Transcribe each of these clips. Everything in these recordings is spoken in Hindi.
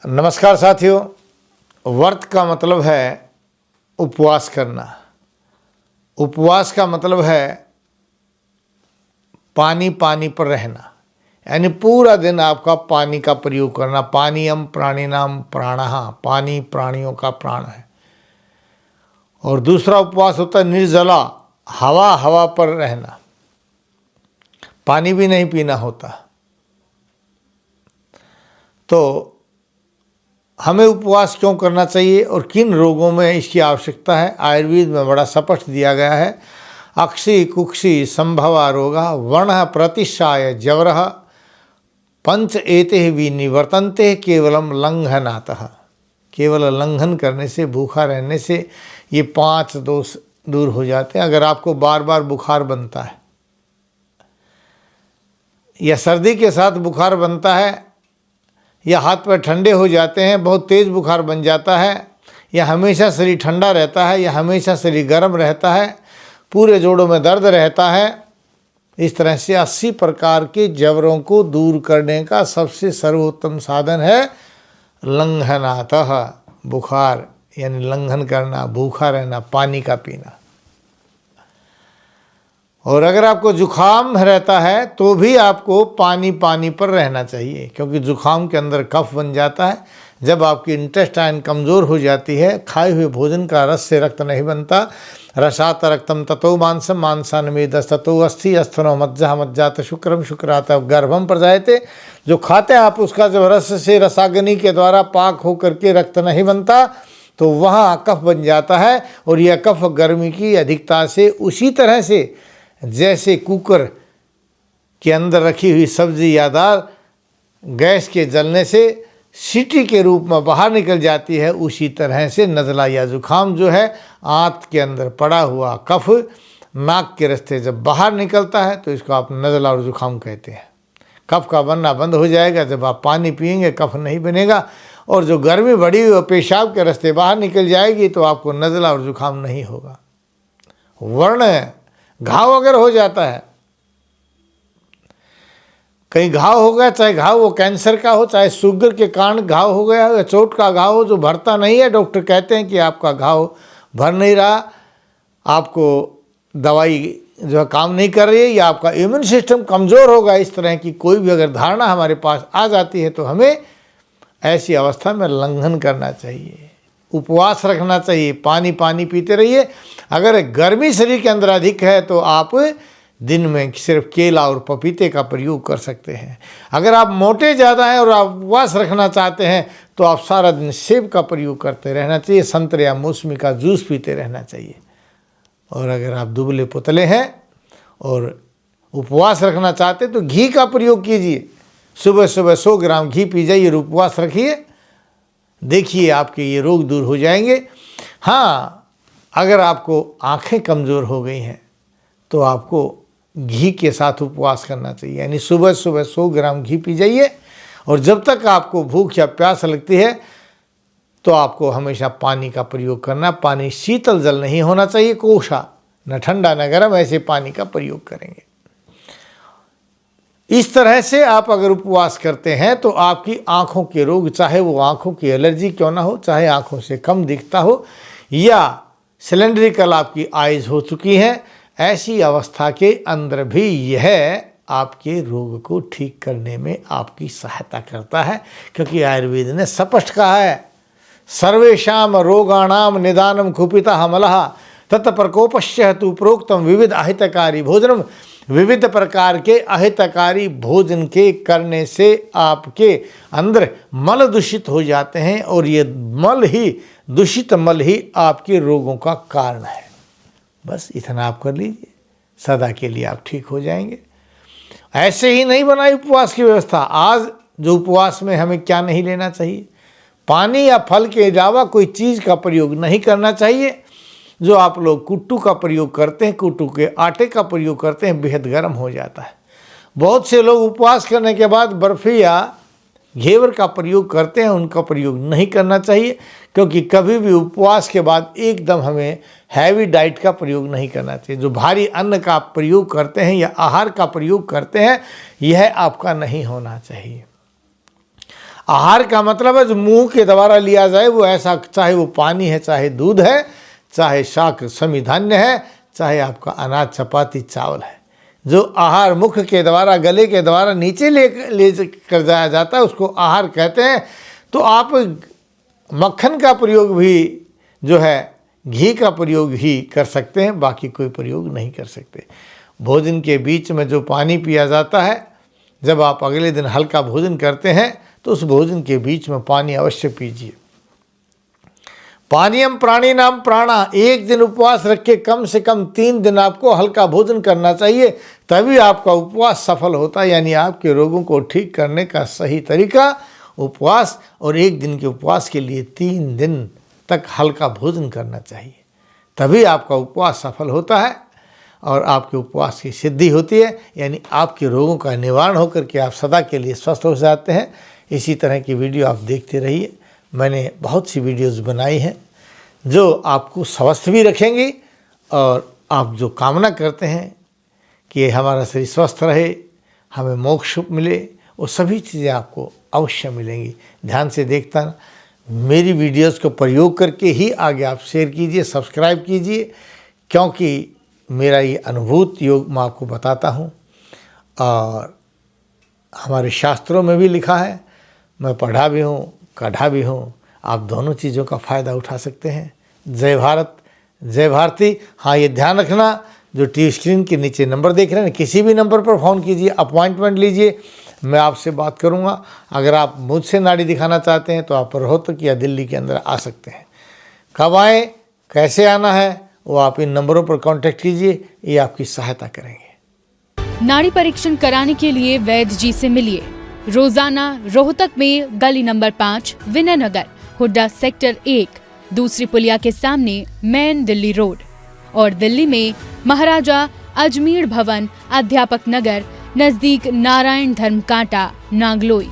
नमस्कार साथियों। व्रत का मतलब है उपवास करना। उपवास का मतलब है पानी पर रहना, यानी पूरा दिन आपका पानी का प्रयोग करना। पानीयम प्राणिनाम प्राणः, पानी प्राणियों का प्राण है। और दूसरा उपवास होता है निर्जला, हवा पर रहना, पानी भी नहीं पीना होता। तो हमें उपवास क्यों करना चाहिए और किन रोगों में इसकी आवश्यकता है, आयुर्वेद में बड़ा स्पष्ट दिया गया है। अक्षी कुक्षी संभवा रोगा वर्णः प्रतिशाय जवरः पंच एते विनिवर्तन्ते केवलम लंघनातः। केवल लंघन करने से, भूखा रहने से ये 5 दोष दूर हो जाते हैं। अगर आपको बार बार बुखार बनता है या सर्दी के साथ बुखार बनता है या हाथ पैर ठंडे हो जाते हैं, बहुत तेज़ बुखार बन जाता है, या हमेशा शरीर ठंडा रहता है या हमेशा शरीर गर्म रहता है, पूरे जोड़ों में दर्द रहता है, इस तरह से 80 प्रकार के जबरों को दूर करने का सबसे सर्वोत्तम साधन है लंघनातः, बुखार यानी लंघन करना, भूखा रहना, पानी का पीना। और अगर आपको जुखाम रहता है तो भी आपको पानी पर रहना चाहिए, क्योंकि जुखाम के अंदर कफ बन जाता है। जब आपकी इंटेस्टाइन कमज़ोर हो जाती है, खाए हुए भोजन का रस से रक्त नहीं बनता। रसात रक्तम ततो मांसम मांसान्मेदस ततो अस्थि अस्थनो मज्जा मज्जात शुक्रम शुक्रात गर्भम प्रजायते। जो खाते हैं आप, उसका जब रस से रसाग्नि के द्वारा पाक होकर के रक्त नहीं बनता तो वहाँ कफ बन जाता है। और यह कफ गर्मी की अधिकता से, उसी तरह से जैसे कुकर के अंदर रखी हुई सब्जी या दाल गैस के जलने से सीटी के रूप में बाहर निकल जाती है, उसी तरह से नज़ला या जुखाम जो है, आंत के अंदर पड़ा हुआ कफ नाक के रास्ते जब बाहर निकलता है तो इसको आप नज़ला और जुखाम कहते हैं। कफ का बनना बंद हो जाएगा जब आप पानी पिएंगे, कफ नहीं बनेगा। और जो गर्मी बढ़ी हुई पेशाब के रास्ते बाहर निकल जाएगी तो आपको नज़ला और जुखाम नहीं होगा। वर्ण घाव अगर हो जाता है, कहीं घाव हो गया, चाहे घाव वो कैंसर का हो, चाहे शुगर के कारण घाव हो गया हो या चोट का घाव हो जो भरता नहीं है, डॉक्टर कहते हैं कि आपका घाव भर नहीं रहा, आपको दवाई जो है काम नहीं कर रही है, या आपका इम्यून सिस्टम कमज़ोर होगा, इस तरह की कोई भी अगर धारणा हमारे पास आ जाती है तो हमें ऐसी अवस्था में लंघन करना चाहिए, उपवास रखना चाहिए, पानी पीते रहिए। अगर गर्मी शरीर के अंदर अधिक है तो आप दिन में सिर्फ केला और पपीते का प्रयोग कर सकते हैं। अगर आप मोटे ज़्यादा हैं और आप उपवास रखना चाहते हैं तो आप सारा दिन सेब का प्रयोग करते रहना चाहिए, संतरे या मौसमी का जूस पीते रहना चाहिए। और अगर आप दुबले पुतले हैं और उपवास रखना चाहते हैं तो घी का प्रयोग कीजिए। सुबह 100 ग्राम घी पी जाइए, उपवास रखिए, देखिए आपके ये रोग दूर हो जाएंगे। हाँ, अगर आपको आँखें कमज़ोर हो गई हैं तो आपको घी के साथ उपवास करना चाहिए, यानी सुबह 100 ग्राम घी पी जाइए। और जब तक आपको भूख या प्यास लगती है तो आपको हमेशा पानी का प्रयोग करना। पानी शीतल जल नहीं होना चाहिए, कोसा, न ठंडा न गर्म, ऐसे पानी का प्रयोग करेंगे। इस तरह से आप अगर उपवास करते हैं तो आपकी आँखों के रोग, चाहे वो आँखों की एलर्जी क्यों ना हो, चाहे आँखों से कम दिखता हो, या सिलेंड्रिकल आपकी आइज़ हो चुकी हैं, ऐसी अवस्था के अंदर भी यह आपके रोग को ठीक करने में आपकी सहायता करता है। क्योंकि आयुर्वेद ने स्पष्ट कहा है, सर्वेषाम रोगाणाम निदानम कुपितः मलः तत्प्रकोपस्य तु प्रोक्तम विविध अहितकारी भोजनम। विविध प्रकार के अहितकारी भोजन के करने से आपके अंदर मल दूषित हो जाते हैं, और ये दूषित मल ही आपके रोगों का कारण है। बस इतना आप कर लीजिए, सदा के लिए आप ठीक हो जाएंगे। ऐसे ही नहीं बनाई उपवास की व्यवस्था। आज जो उपवास में हमें क्या नहीं लेना चाहिए, पानी या फल के अलावा कोई चीज़ का प्रयोग नहीं करना चाहिए। जो आप लोग कुट्टू का प्रयोग करते हैं, कुट्टू के आटे का प्रयोग करते हैं, बेहद गर्म हो जाता है। बहुत से लोग उपवास करने के बाद बर्फ़ी या घेवर का प्रयोग करते हैं, उनका प्रयोग नहीं करना चाहिए। क्योंकि कभी भी उपवास के बाद एकदम हमें हैवी डाइट का प्रयोग नहीं करना चाहिए। जो भारी अन्न का प्रयोग करते हैं या आहार का प्रयोग करते हैं, यह आपका नहीं होना चाहिए। आहार का मतलब है जो मुंह के द्वारा लिया जाए वो ऐसा, चाहे वो पानी है, चाहे दूध है, चाहे शाक समी धान्य है, चाहे आपका अनाज चपाती चावल है। जो आहार मुख के द्वारा, गले के द्वारा नीचे ले कर जाया जाता है उसको आहार कहते हैं। तो आप मक्खन का प्रयोग भी जो है, घी का प्रयोग ही कर सकते हैं, बाकी कोई प्रयोग नहीं कर सकते। भोजन के बीच में जो पानी पिया जाता है, जब आप अगले दिन हल्का भोजन करते हैं तो उस भोजन के बीच में पानी अवश्य पीजिए। पानीयम प्राणी नाम प्राणा, एक दिन उपवास रख के कम से कम 3 दिन आपको हल्का भोजन करना चाहिए, तभी आपका उपवास सफल होता है। यानी आपके रोगों को ठीक करने का सही तरीका उपवास, और 1 दिन के उपवास के लिए 3 दिन तक हल्का भोजन करना चाहिए, तभी आपका उपवास सफल होता है और आपके उपवास की सिद्धि होती है। यानी आपके रोगों का निवारण होकर के आप सदा के लिए स्वस्थ हो जाते हैं। इसी तरह की वीडियो आप देखते रहिए। मैंने बहुत सी वीडियोज़ बनाई हैं जो आपको स्वस्थ भी रखेंगी, और आप जो कामना करते हैं कि हमारा शरीर स्वस्थ रहे, हमें मोक्ष मिले, वो सभी चीज़ें आपको अवश्य मिलेंगी। ध्यान से देखता ना, मेरी वीडियोस को प्रयोग करके ही आगे आप शेयर कीजिए, सब्सक्राइब कीजिए, क्योंकि मेरा ये अनुभूत योग मैं आपको बताता हूँ और हमारे शास्त्रों में भी लिखा है, मैं पढ़ा भी हूँ, कढ़ा भी हूँ। आप दोनों चीज़ों का फ़ायदा उठा सकते हैं। जय भारत, जय भारती। हाँ, ये ध्यान रखना, जो टीवी स्क्रीन के नीचे नंबर देख रहे हैं, किसी भी नंबर पर फ़ोन कीजिए, अपॉइंटमेंट लीजिए, मैं आपसे बात करूंगा। अगर आप मुझसे नाड़ी दिखाना चाहते हैं तो आप रोहतक या दिल्ली के अंदर आ सकते हैं। कब आएँ, कैसे आना है, वो आप इन नंबरों पर कांटेक्ट कीजिए, ये आपकी सहायता करेंगे। नाड़ी परीक्षण कराने के लिए वैद्य जी से मिलिए रोजाना रोहतक में गली नंबर 5, विनय नगर, हुड्डा सेक्टर 1, दूसरी पुलिया के सामने, मेन दिल्ली रोड, और दिल्ली में महाराजा अजमेर भवन, अध्यापक नगर, नजदीक नारायण धर्म कांटा, नागलोई।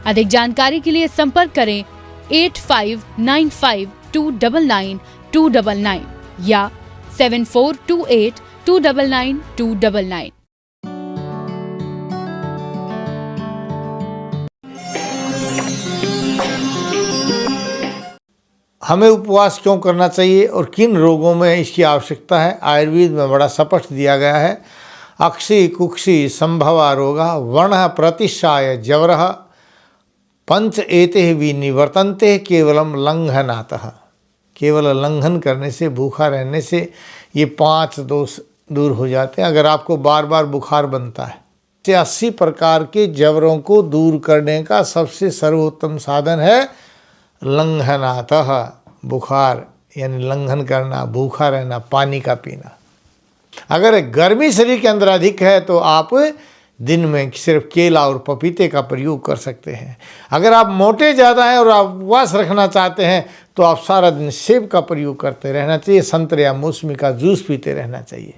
अधिक जानकारी के लिए संपर्क करें 8595299299 या 7428299299। हमें उपवास क्यों करना चाहिए और किन रोगों में इसकी आवश्यकता है, आयुर्वेद में बड़ा स्पष्ट दिया गया है। अक्षी कुक्षी संभवा रोगा वर्ण प्रतिशाय जवरः पंच एते विनिवर्तन्ते केवलम लंघनातः। केवल लंघन करने से, भूखा रहने से ये 5 दोष दूर हो जाते हैं। अगर आपको बार बार बुखार बनता है, 80 प्रकार के जवरों को दूर करने का सबसे सर्वोत्तम साधन है लंघनातः। बुखार यानी लंघन करना, भूखा रहना, पानी का पीना। अगर गर्मी शरीर के अंदर अधिक है तो आप दिन में सिर्फ केला और पपीते का प्रयोग कर सकते हैं। अगर आप मोटे ज़्यादा हैं और आप उपवास रखना चाहते हैं तो आप सारा दिन सेब का प्रयोग करते रहना चाहिए, संतरे या मौसमी का जूस पीते रहना चाहिए।